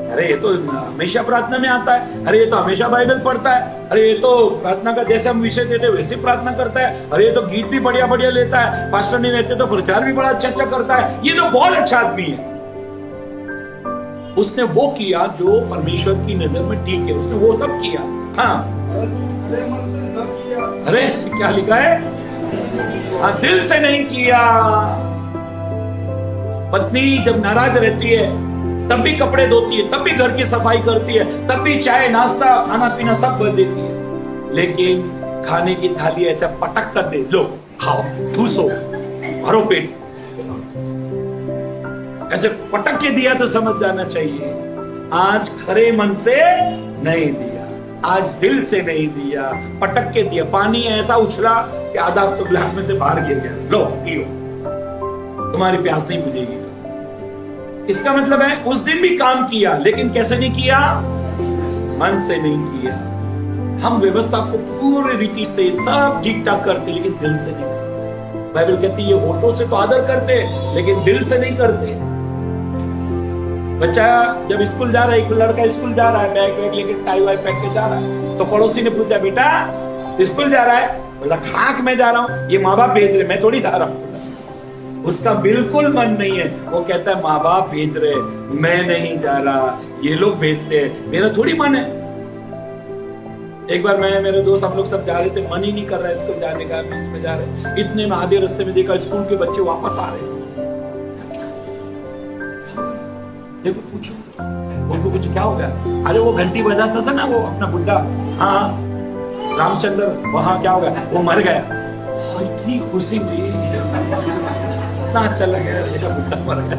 अरे ये तो हमेशा प्रार्थना में आता है, अरे ये तो हमेशा बाइबल पढ़ता है, अरे ये तो प्रार्थना का जैसे हम विषय देते वैसे प्रार्थना करता है, अरे ये तो गीत भी बढ़िया बढ़िया लेता है, पास्टर नहीं रहते तो प्रचार भी बड़ा अच्छा करता है, ये तो बहुत अच्छा आदमी है। उसने वो किया जो परमेश्वर की नजर में ठीक है, उसने वो सब किया। हाँ, अरे क्या लिखा है? हाँ, दिल से नहीं किया। पत्नी जब नाराज रहती है तब भी कपड़े धोती है, तब भी घर की सफाई करती है, तब भी चाय नाश्ता खाना पीना सब कर देती है। लेकिन खाने की थाली ऐसा पटक कर दे, लो खाओ, ठूसो, भरो पेट, ऐसे पटक के दिया तो समझ जाना चाहिए आज खरे मन से नहीं दिया, आज दिल से नहीं दिया, पटक के दिया। पानी ऐसा उछला कि आधा तो गिलास में से बाहर गिर गया, लो पियो, तुम्हारी प्यास नहीं बुझेगी। इसका मतलब है उस दिन भी काम किया, लेकिन कैसे नहीं किया? मन से नहीं किया। हम व्यवस्था को पूरी रीति से सब ठीक ठाक करते, लेकिन दिल से नहीं। बाइबल कहती है ये होठों से तो आदर करते, लेकिन दिल से नहीं करते। बच्चा जब स्कूल जा रहा है, एक लड़का स्कूल जा रहा है, बैग वैग लेके टाई वाई पहन के जा रहा है, तो पड़ोसी ने पूछा, बेटा स्कूल जा रहा है? बोला खाक में जा रहा हूँ, ये माँ बाप भेज रहे, मैं थोड़ी जा रहा हूँ। उसका बिल्कुल मन नहीं है, वो कहता है माँ बाप भेज रहे, मैं नहीं जा रहा, ये लोग भेजते हैं, मेरा थोड़ी मन है। एक बार मैं मेरे दोस्त हम लोग सब जा रहे थे, मन ही नहीं कर रहा है स्कूल जाने का, बीच में जा रहे, इतने में आधे रास्ते में देखा स्कूल के बच्चे वापस आ रहे। देखो पूछो उनको कुछ क्या हो गया? अरे वो घंटी बजाता था ना वो अपना बुड्ढा, हाँ रामचंद्र, वहां क्या हो गया? वो मर गया। इतनी खुशी हुई, चला गया, बुड्ढा मर गया,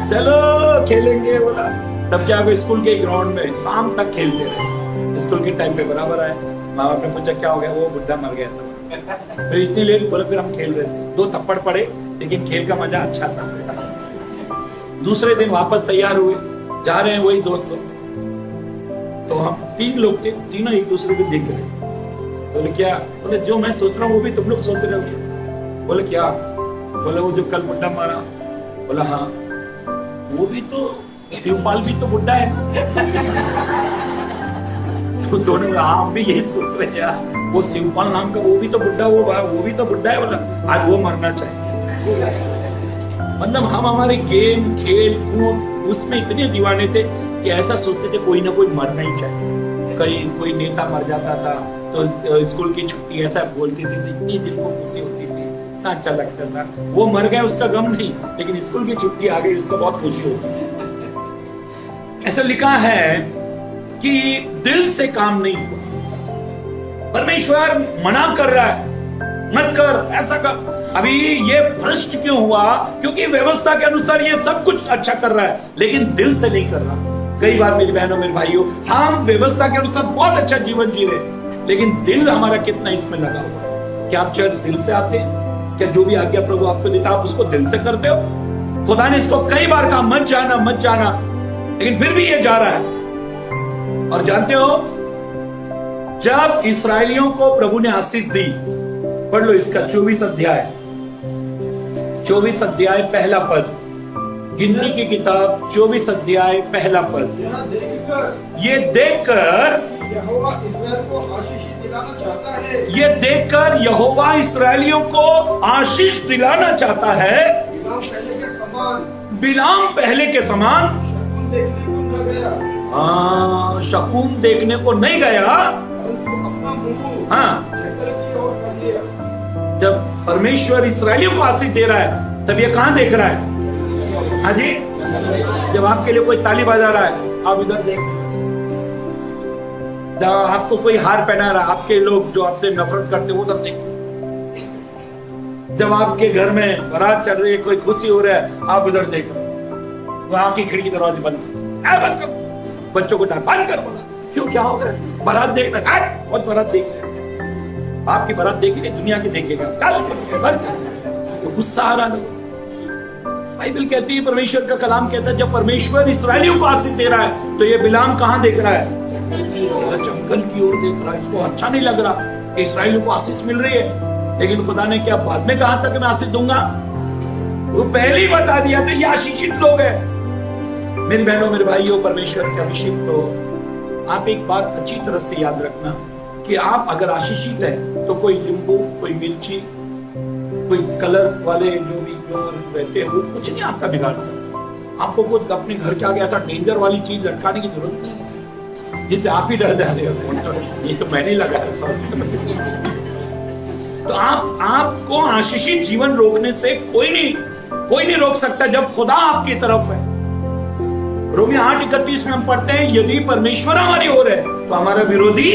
चलो खेलेंगे बोला। तब क्या हुआ, स्कूल के ग्राउंड में शाम तक खेलते रहे, स्कूल के टाइम पे बराबर आए, माँ बाप ने पूछा क्या हो गया? वो बुड्ढा मर गया था। फिर इतनी लेट बोला, फिर हम खेल रहे थे, 2 थप्पड़ पड़े, लेकिन खेल का मजा अच्छा था। दूसरे दिन वापस तैयार हुए, जा रहे हैं वही दोस्त लोग, तो हम 3 लोग थे, तीनों एक दूसरे को देख रहे। बोले क्या? बोले जो मैं सोच रहा हूँ वो भी तुम लोग सोच रहे हो। बोले क्या? बोले वो जो कल बुड्ढा मारा। बोला हाँ, वो भी तो शिवपाल भी तो बुड्ढा है। तो दोनों हम भी यही सोच रहे हैं यार, वो शिवपाल नाम का वो भी तो बुड्ढा, वो भी तो बुड्ढा है। बोला आज वो मरना चाहिए। मतलब हम हमारे गेम खेल कूद उसमें इतने दीवाने थे कि ऐसा सोचते थे कोई ना कोई मरना ही चाहिए। कहीं कोई नेता मर जाता था तो स्कूल की छुट्टी ऐसा बोलती थी, इतनी दिल को खुशी होती थी। कितना अच्छा लगता था। वो मर गए उसका गम नहीं, लेकिन स्कूल की छुट्टी आ गई उसका बहुत खुशी होती है। ऐसा लिखा है कि दिल से काम नहीं हुआ, परमेश्वर मना कर रहा है, मत कर, ऐसा कर। अभी ये भ्रष्ट क्यों हुआ? क्योंकि व्यवस्था के अनुसार ये सब कुछ अच्छा कर रहा है, लेकिन दिल से नहीं कर रहा। कई बार मेरी बहनों मेरे भाइयों, हम व्यवस्था के अनुसार बहुत अच्छा जीवन जी रहे, लेकिन दिल हमारा कितना इसमें लगा हुआ है? क्या आप चर्च दिल से आते हैं? क्या जो भी आज्ञा प्रभु आपको देता आप उसको दिल से करते हो? खुदा ने इसको कई बार कहा मत जाना मत जाना, लेकिन फिर भी ये जा रहा है। और जानते हो, जब इस्राएलियों को प्रभु ने आशीष दी, पढ़ लो इसका 24 अध्याय पहला पद, गिनती की किताब 24 अध्याय पहला पद। ये देखकर यहोवा इस्राएल को आशीष दिलाना चाहता है, ये देखकर यहोवा इस्राएलियों को आशीष दिलाना चाहता है। बिलाम पहले के समान शकुन देखने को नहीं गया। हाँ, जब परमेश्वर इस्राएलियों को आशीष दे रहा है, तब ये कहां देख रहा है? हाँ जी, जब आपके लिए कोई ताली बजा रहा है, आप इधर देख, जब आपको कोई हार पहना रहा है, आपके लोग जो आपसे नफरत करते वो उधर देख। जब आपके घर में बारात चल रही है, कोई खुशी हो रहा है, आप उधर देख। वहां की खिड़की दरवाजे बंद कर, बच्चों को डांट बंद कर। क्यों, क्या हो गया? बारात देखना, बहुत बारात देख रहे, आपकी बारात देखेंगे, दुनिया की देखेगा, तो गुस्सा आ रहा है। बाइबल कहती है, परमेश्वर का कलाम कहता है, जब परमेश्वर इस्राएलियों को आशीष दे रहा है, तो ये बिलाम कहां देख रहा है? जंगल की ओर देख रहा है। इसको अच्छा नहीं लग रहा कि इस्राएलियों को आशीष मिल रही है, लेकिन खुदा ने क्या बाद में कहा था कि मैं आशीष दूंगा? वो पहले ही बता दिया था, ये आशीषित लोग हैं। मेरी बहनों मेरे भाइयों, परमेश्वर के अभिषिक्त हो, आप एक बात अच्छी तरह से याद रखना कि आप अगर आशीषित है, तो कोई नींबू, कोई मिर्ची, कोई कलर वाले जो भी जो रहते हैं, वो कुछ नहीं आपका बिगाड़ सकता। आपको कुछ अपने घर के आगे ऐसा डेंजर वाली चीज लटकाने की जरूरत नहीं है, जिससे आप ही डर जा रहे हो। ये तो मैंने लगा है, तो आपको आशीषित जीवन रोकने से कोई नहीं रोक सकता, जब खुदा आपकी तरफ है। रोमी 8:31 में हम पढ़ते हैं, यदि परमेश्वर हमारी ओर है तो हमारा विरोधी।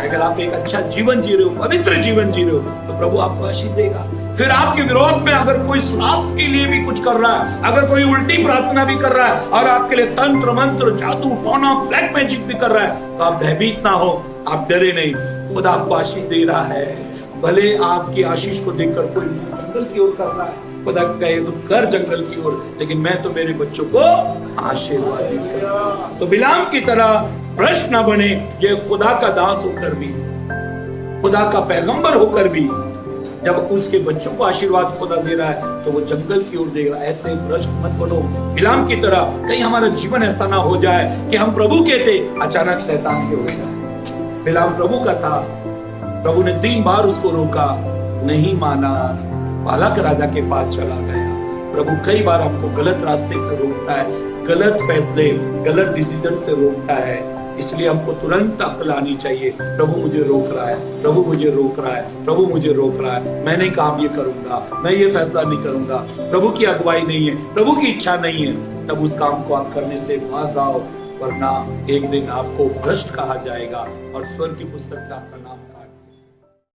अगर आप एक अच्छा जीवन जी रहे हो, पवित्र जीवन जी रहे हो, तो प्रभु आपको आशीष देगा। फिर आपके विरोध में अगर कोई आपके लिए भी कुछ कर रहा है, अगर कोई उल्टी प्रार्थना भी कर रहा है, और आपके लिए तंत्र मंत्र जादू टोना ब्लैक मैजिक भी कर रहा है, तो आप भयभीत ना हो, आप डरे नहीं। खुदा आपको आशीष दे रहा है। भले आपकी आशीष को देखकर कोई जंगल की ओर कर रहा है, खुदा कहे तो कर जंगल की ओर, लेकिन मैं तो मेरे बच्चों को आशीर्वाद दूंगा। तो बिलाम की तरह भ्रष्ट ना बने। ये खुदा का दास होकर भी, खुदा का पैगंबर होकर भी, जब उसके बच्चों को आशीर्वाद खुदा दे रहा है, तो वो जंगल की ओर देगा। ऐसे भ्रष्ट मत बनो बिलाम की तरह। कहीं हमारा जीवन ऐसा ना हो जाए कि हम प्रभु के थे, अचानक शैतान के हो जाए। बिलाम प्रभु का था, प्रभु ने 3 बार उसको रोका, नहीं माना, बालाक राजा के पास चला गया। प्रभु कई बार हमको गलत रास्ते से रोकता है, गलत फैसले, गलत डिसीजन से रोकता है। इसलिए हमको तुरंत अक्ल आनी चाहिए, प्रभु मुझे रोक रहा है, प्रभु मुझे रोक रहा है, प्रभु मुझे रोक रहा है, मैं नहीं काम ये करूंगा, मैं ये फैसला नहीं करूंगा, प्रभु की अगुवाई नहीं है, प्रभु की इच्छा नहीं है। तब उस काम को आप करने से बाज आओ, वरना एक दिन आपको भ्रष्ट कहा जाएगा और स्वर्ग की पुस्तक से आपका